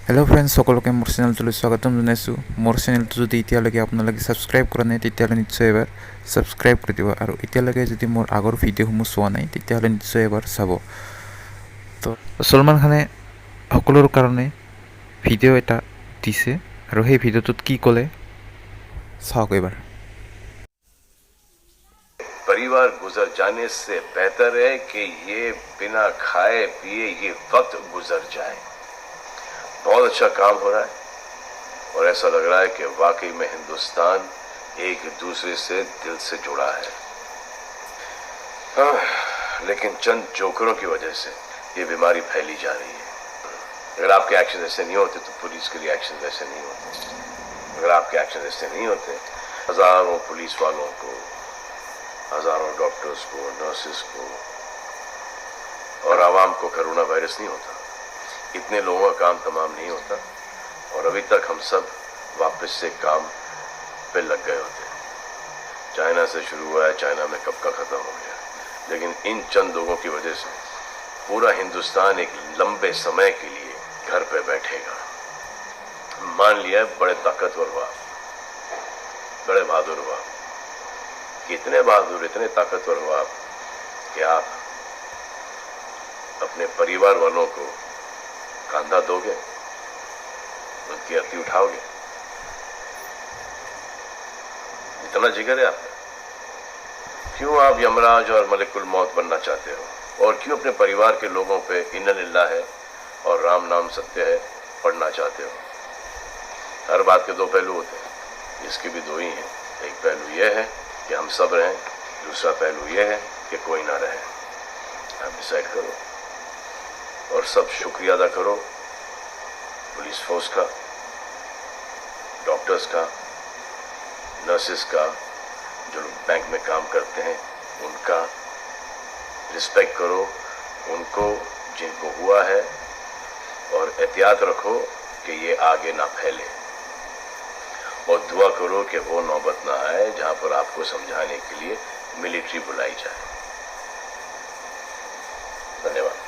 Hello' friends, সকলোকে মোৰ চেনেলটোলৈ স্বাগতম জনাইছোঁ। মোৰ চেনেলটো যদি এতিয়ালৈকে আপোনালোকে ছাবস্ক্ৰাইব কৰা নাই তেতিয়াহ'লে নিশ্চয় এবাৰ ছাবস্ক্ৰাইব কৰি দিব, আৰু এতিয়ালৈকে যদি মোৰ আগৰ ভিডিঅ'সমূহ চোৱা নাই তেতিয়াহ'লে নিশ্চয় এবাৰ চাব। তো ছলমান খানে সকলোৰে কাৰণে ভিডিঅ' এটা দিছে, আৰু সেই ভিডিঅ'টোত কি ক'লে চাওক এবাৰ। परिवार गुजर जाने से बेहतर है कि ये बिना खाए पिए ये वक्त गुजर जाए। बहुत अच्छा काम हो रहा है और ऐसा लग रहा है कि वाकई में हिंदुस्तान एक दूसरे से दिल से जुड़ा है। लेकिन चंद जोकरों की वजह से ये बीमारी फैली जा रही है। अगर आपके एक्शन ऐसे नहीं होते तो पुलिस के रिएक्शन वैसे नहीं होते। अगर आपके एक्शन ऐसे नहीं होते, हजारों पुलिस वालों को, हजारों डॉक्टर्स को, नर्सेस को और आवाम को कोरोना वायरस नहीं होता। इतने लोगों का काम तमाम नहीं होता और अभी तक हम सब वापस से काम पे लग गए होते। चाइना से शुरू हुआ है, चाइना में कब का ख़त्म हो गया, लेकिन इन चंद लोगों की वजह से पूरा हिंदुस्तान एक लंबे समय के लिए घर पे बैठेगा। मान लिया बड़े ताकतवर हुआ, बड़े बहादुर हुआ, इतने बहादुर, इतने ताकतवर हो आप कि आप अपने परिवार वालों को कंधा दोगे, उनकी अर्थी उठाओगे। इतना जिगर है आप? क्यों आप यमराज और मलिकुल मौत बनना चाहते हो? और क्यों अपने परिवार के लोगों पे इन्ना लिल्लाह है और राम नाम सत्य है पढ़ना चाहते हो? हर बात के दो पहलू होते हैं, इसके भी दो ही हैं। एक पहलू यह है कि हम सब रहें, दूसरा पहलू यह है कि कोई ना रहे। आप डिसाइड करो और सब शुक्रिया अदा करो पुलिस फोर्स का, डॉक्टर्स का, नर्सेस का, जो लोग बैंक में काम करते हैं उनका रिस्पेक्ट करो, उनको जिनको हुआ है, और एहतियात रखो कि ये आगे ना फैले, और दुआ करो कि वो नौबत ना आए जहां पर आपको समझाने के लिए मिलिट्री बुलाई जाए। धन्यवाद।